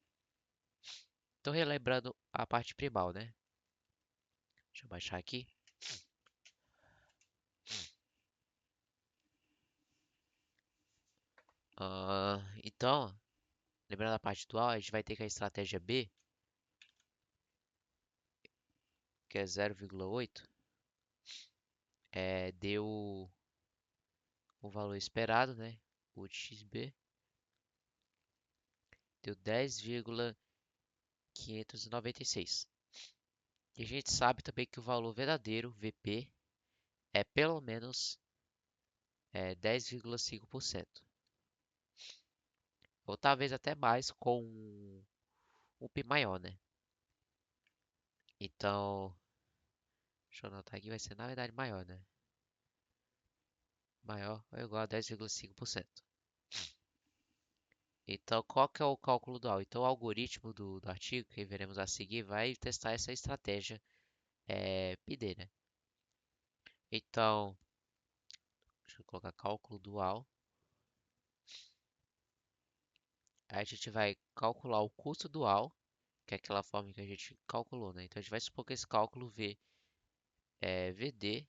Então, relembrando a parte primal, né? Deixa eu baixar aqui. Então, lembrando a parte dual, a gente vai ter que a estratégia B, que é 0,8, deu o valor esperado, né? O de XB deu 10,596. E a gente sabe também que o valor verdadeiro, VP, é pelo menos 10,5%. Ou talvez até mais com um π maior, né? Então, deixa eu anotar aqui, vai ser na verdade maior, né? Maior ou igual a 10,5%. Então, qual que é o cálculo dual? Então, o algoritmo do artigo que veremos a seguir vai testar essa estratégia PD, né? Então, deixa eu colocar cálculo dual. Aí a gente vai calcular o custo dual, que é aquela forma que a gente calculou, né? Então, a gente vai supor que esse cálculo V é VD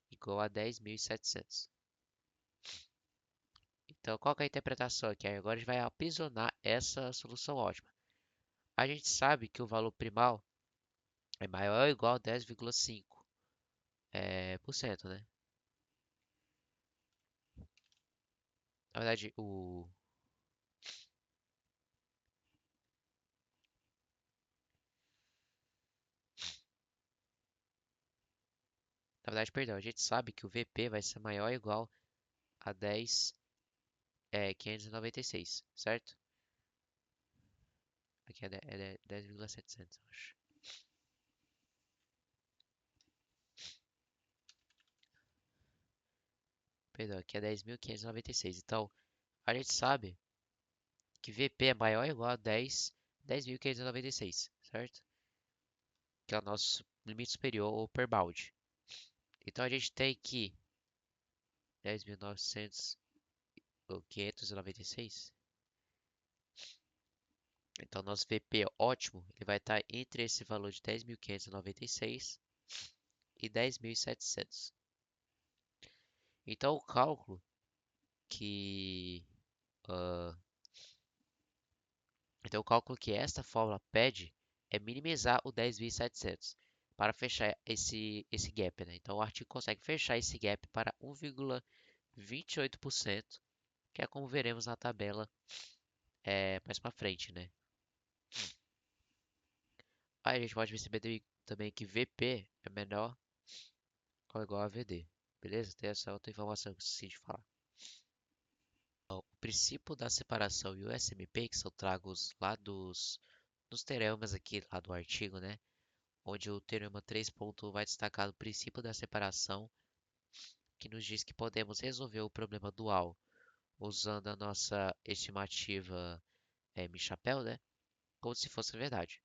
igual a 10.700. Então, qual que é a interpretação aqui? Aí agora a gente vai aprisionar essa solução ótima. A gente sabe que o valor primal é maior ou igual a 10,5 por cento, né? Na verdade, perdão, a gente sabe que o VP vai ser maior ou igual a 10.596, certo? Aqui é 10.700, eu acho. Perdão, aqui é 10.596. Então, a gente sabe que VP é maior ou igual a 10.596, certo? Que é o nosso limite superior ou per balde. Então, a gente tem que 10.900 ou 596. Então, nosso VP ótimo, ele vai estar entre esse valor de 10.596 e 10.700. Então, o cálculo que ah, então o cálculo que esta fórmula pede é minimizar o 10.700 para fechar esse gap, né? Então, o artigo consegue fechar esse gap para 1,28%, que é como veremos na tabela mais para frente, né? Aí a gente pode perceber também que VP é menor ou igual a VD. Beleza? Tem essa outra informação que eu esqueci de falar. Bom, o princípio da separação e o SMP, que são tragos lá dos teoremas aqui lá do artigo, né? Onde o teorema 3.1 vai destacar o princípio da separação, que nos diz que podemos resolver o problema dual usando a nossa estimativa Michapel, né? Como se fosse verdade.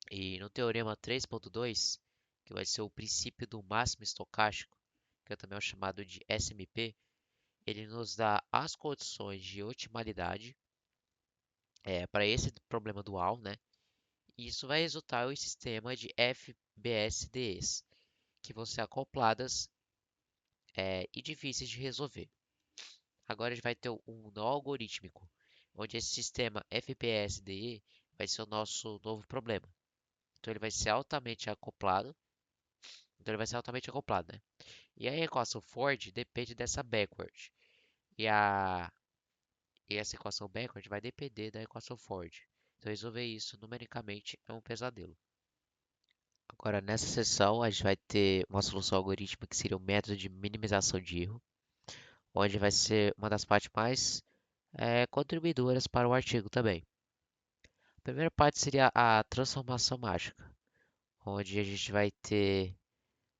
E no teorema 3.2, que vai ser o princípio do máximo estocástico, que é também chamado de SMP, ele nos dá as condições de otimalidade para esse problema dual, né? E isso vai resultar em um sistema de FBSDEs, que vão ser acopladas e difíceis de resolver. Agora a gente vai ter um nó algorítmico, onde esse sistema FBSDE vai ser o nosso novo problema. Então ele vai ser altamente acoplado. Então ele vai ser altamente acoplado, né? E a equação Ford depende dessa backward. E, a, e essa equação backward vai depender da equação Ford. Então resolver isso numericamente é um pesadelo. Agora nessa seção a gente vai ter uma solução algorítmica que seria o método de minimização de erro, onde vai ser uma das partes mais contribuidoras para o artigo também. A primeira parte seria a transformação mágica, onde a gente vai ter,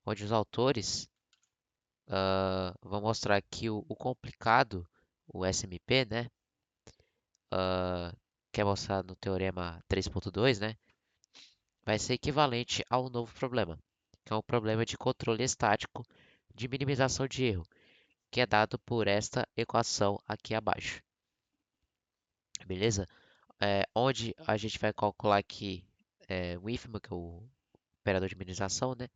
onde os autores vão mostrar que o complicado, o SMP, né, que é mostrado no teorema 3.2, né, vai ser equivalente ao novo problema, que é um problema de controle estático de minimização de erro, que é dado por esta equação aqui abaixo. Beleza? Onde a gente vai calcular aqui o ínfimo, que é o operador de minimização, né?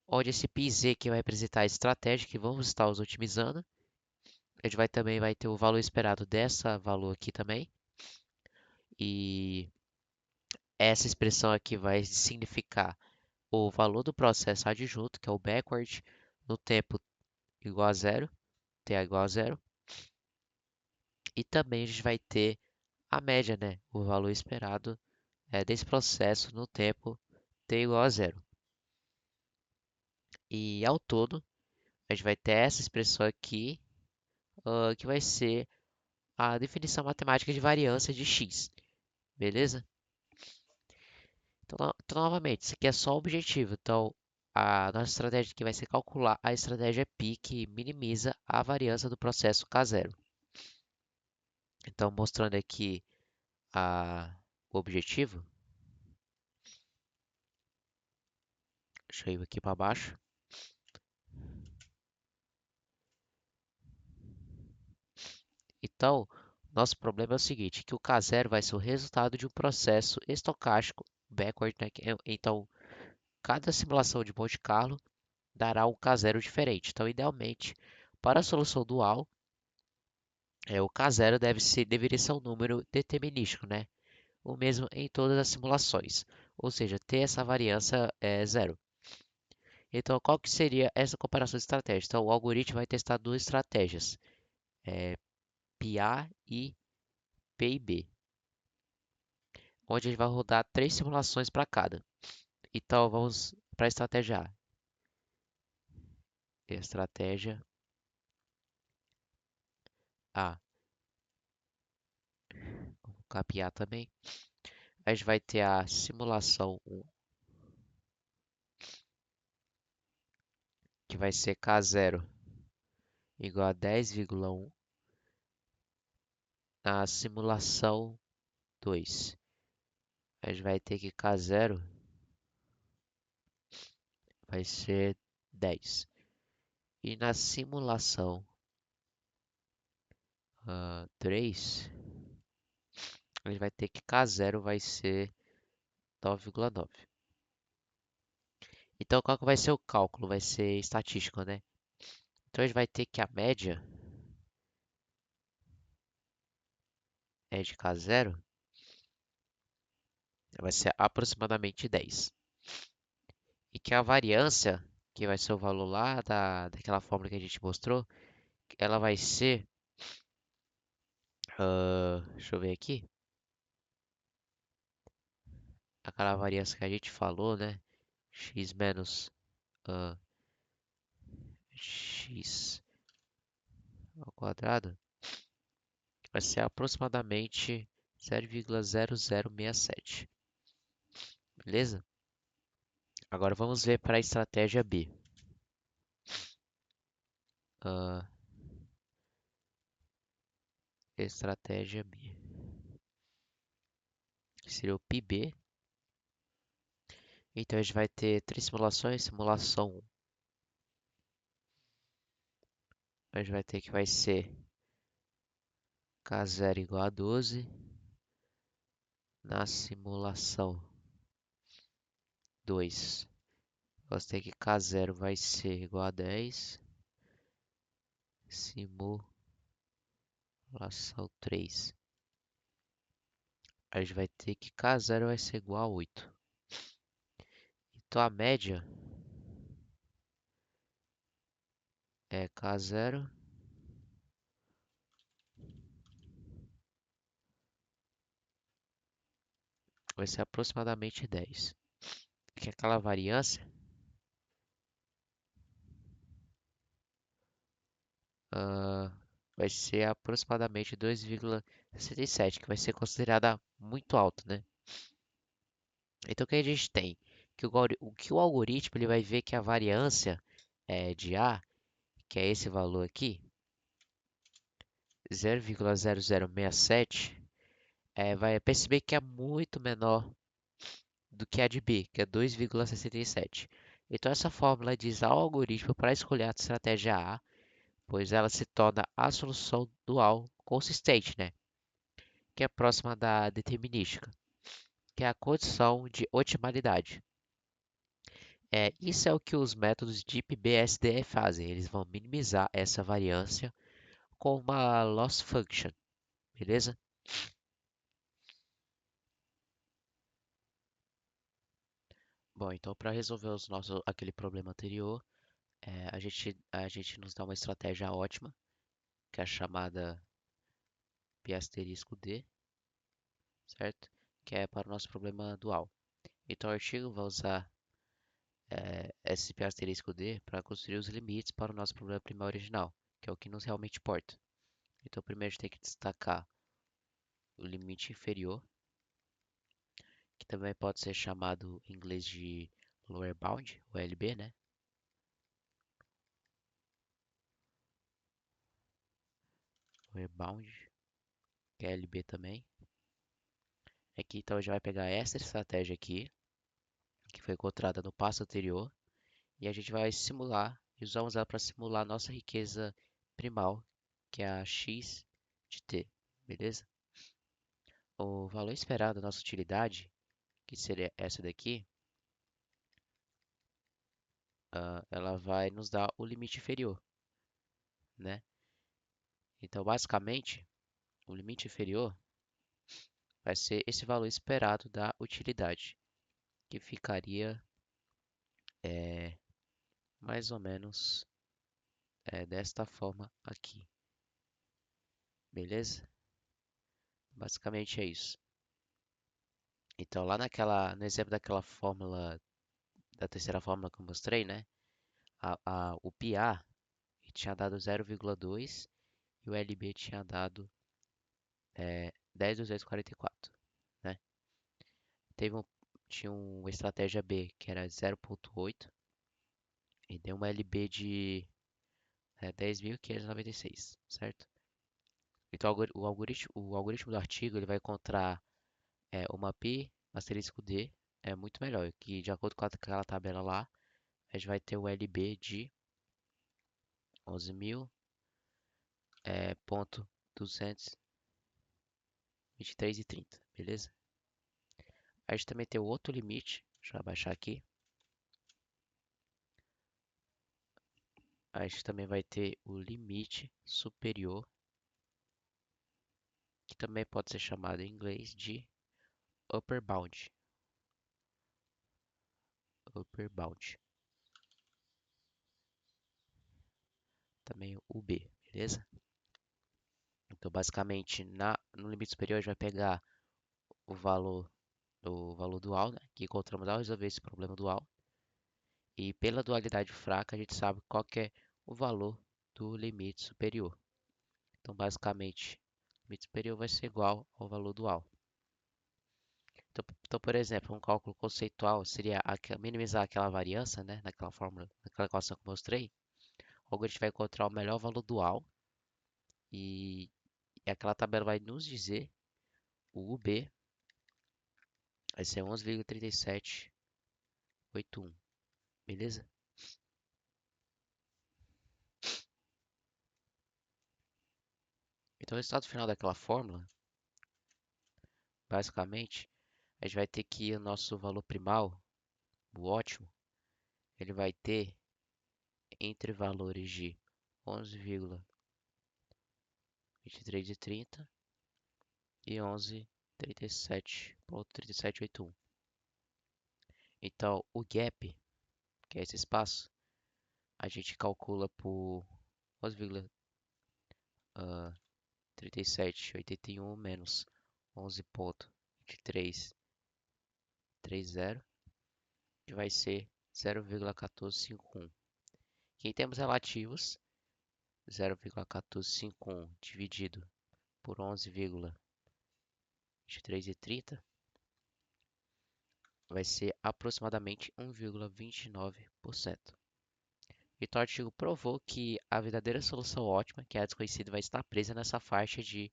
Onde esse πz que vai representar a estratégia que vamos estar otimizando. A gente também vai ter o valor esperado dessa valor aqui também. E essa expressão aqui vai significar o valor do processo adjunto, que é o backward, no tempo igual a zero, t igual a zero. E também a gente vai ter a média, né? O valor esperado desse processo no tempo t igual a zero. E ao todo, a gente vai ter essa expressão aqui, que vai ser a definição matemática de variância de x, beleza? Então, novamente, isso aqui é só o objetivo. Então, a nossa estratégia aqui vai ser calcular a estratégia π, que minimiza a variância do processo K0. Então, mostrando aqui o objetivo, deixa eu ir aqui para baixo. Então, nosso problema é o seguinte, que o K0 vai ser o resultado de um processo estocástico backward, né? Então, cada simulação de Monte Carlo dará um K0 diferente. Então, idealmente, para a solução dual, o K0 deveria ser um número determinístico, né? O mesmo em todas as simulações, ou seja, ter essa variância é zero. Então, qual que seria essa comparação de estratégias? Então, o algoritmo vai testar duas estratégias, PA e PIB, onde ele vai rodar três simulações para cada. Então, vamos para a estratégia A. Estratégia A. Vou copiar também. A gente vai ter a simulação 1, que vai ser K0 igual a 10,1. Na simulação 2, a gente vai ter que K0 vai ser 10. E na simulação 3, a gente vai ter que K0 vai ser 9,9. Então, qual que vai ser o cálculo? Vai ser estatístico, né? Então, a gente vai ter que a média é de K0 vai ser aproximadamente 10. E que a variância, que vai ser o valor lá daquela fórmula que a gente mostrou, ela vai ser, deixa eu ver aqui, aquela variância que a gente falou, né? X menos ah, x ao quadrado vai ser aproximadamente 0,0067, beleza? Agora vamos ver para a estratégia B. Ah, estratégia B, que seria o PB. Então a gente vai ter três simulações. Simulação 1, a gente vai ter que vai ser K0 igual a 12. Na simulação 2, você tem que K0 vai ser igual a 10. Simulação 3, a gente vai ter que K0 vai ser igual a 8. Então a média é K0 vai ser aproximadamente 10. Que é aquela variância ah, vai ser aproximadamente 2,67, que vai ser considerada muito alta, né? Então o que a gente tem? Que o algoritmo ele vai ver que a variância de A, que é esse valor aqui, 0,0067, vai perceber que é muito menor do que a de B, que é 2,67. Então essa fórmula diz ao algoritmo para escolher a estratégia A, pois ela se torna a solução dual consistente, né? Que é próxima da determinística, que é a condição de otimalidade. Isso é o que os métodos DeepBSD fazem. Eles vão minimizar essa variância com uma loss function, beleza? Bom, então para resolver aquele problema anterior, a gente nos dá uma estratégia ótima, que é a chamada P asterisco D, certo? Que é para o nosso problema dual. Então o artigo vai usar esse P asterisco D para construir os limites para o nosso problema primário original, que é o que nos realmente importa. Então primeiro a gente tem que destacar o limite inferior, que também pode ser chamado em inglês de lower bound, o LB, né? Lower bound, que é LB também. Aqui então a gente vai pegar essa estratégia aqui, que foi encontrada no passo anterior, e a gente vai simular, e usamos ela para simular a nossa riqueza primal, que é a x de t, beleza? O valor esperado da nossa utilidade, que seria essa daqui, ela vai nos dar o limite inferior, né? Então, basicamente, o limite inferior vai ser esse valor esperado da utilidade, que ficaria é, mais ou menos desta forma aqui, beleza? Basicamente é isso. Então, lá no exemplo daquela fórmula, da terceira fórmula que eu mostrei, né? O PA tinha dado 0,2 e o LB tinha dado 10.244, né? Teve um, tinha uma estratégia B que era 0,8 e deu uma LB de 10.596, certo? Então o algoritmo do artigo ele vai encontrar uma pi asterisco D muito melhor, que de acordo com aquela tabela lá, a gente vai ter o LB de 11.000 ponto 223,30, beleza? A gente também tem o outro limite, deixa eu abaixar aqui. A gente também vai ter o limite superior, que também pode ser chamado em inglês de upper bound. Upper bound. Também o UB, beleza? Então, basicamente, no limite superior, a gente vai pegar o valor dual, né, que encontramos ao resolver esse problema dual. E pela dualidade fraca, a gente sabe qual que é o valor do limite superior. Então, basicamente, o limite superior vai ser igual ao valor dual. Então, por exemplo, um cálculo conceitual seria minimizar aquela variância, né, naquela fórmula, naquela equação que eu mostrei. O algoritmo vai encontrar o melhor valor dual e, e aquela tabela vai nos dizer o UB vai ser 11,3781, beleza? Então, o resultado final daquela fórmula, basicamente, a gente vai ter que o nosso valor primal, o ótimo, ele vai ter entre valores de 11,2330 e 11,37.3781. Então, o gap, que é esse espaço, a gente calcula por 11,3781 menos 11,2330, que vai ser 0,1451. Que em termos relativos, 0,1451 dividido por 11,2330 vai ser aproximadamente 1,29%. Então, o artigo provou que a verdadeira solução ótima, que é a desconhecida, vai estar presa nessa faixa de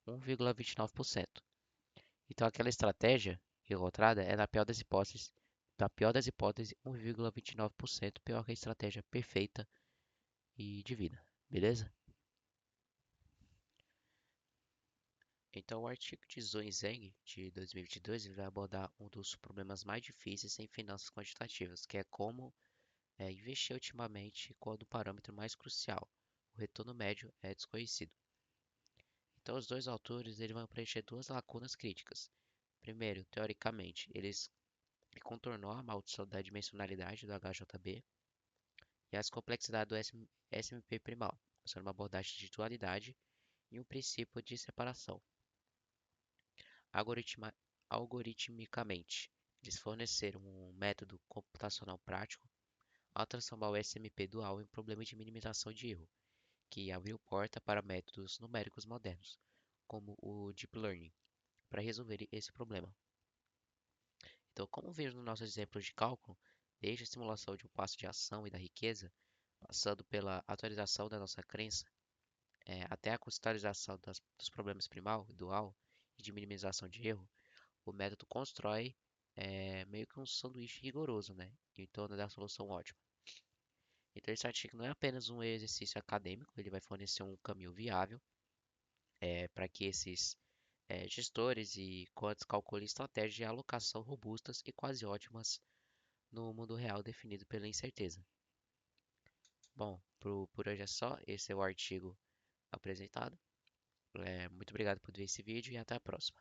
1,29%. Então, aquela estratégia encontrada é, na pior das hipóteses, 1,29% pior que a estratégia perfeita e divina. Beleza? Então, o artigo de Zhou e Zheng, de 2022, ele vai abordar um dos problemas mais difíceis em finanças quantitativas, que é como investir otimamente quando o parâmetro mais crucial, o retorno médio, é desconhecido. Então, os dois autores eles vão preencher duas lacunas críticas. Primeiro, teoricamente, eles contornou a maldição da dimensionalidade do HJB e as complexidades do SMP primal, usando uma abordagem de dualidade e um princípio de separação. Algoritma, Algoritmicamente, eles forneceram um método computacional prático ao transformar o SMP dual em um problema de minimização de erro, que abriu porta para métodos numéricos modernos, como o Deep Learning, para resolver esse problema. Então, como vimos no nosso exemplo de cálculo, desde a simulação de um passo de ação e da riqueza, passando pela atualização da nossa crença, até a cristalização dos problemas primal e dual e de minimização de erro, o método constrói meio que um sanduíche rigoroso, né, em torno da solução ótima. Então, esse artigo não é apenas um exercício acadêmico, ele vai fornecer um caminho viável para que esses gestores e quantos calculem estratégias de alocação robustas e quase ótimas no mundo real definido pela incerteza. Bom, por hoje é só. Esse é o artigo apresentado. Muito obrigado por ver esse vídeo e até a próxima.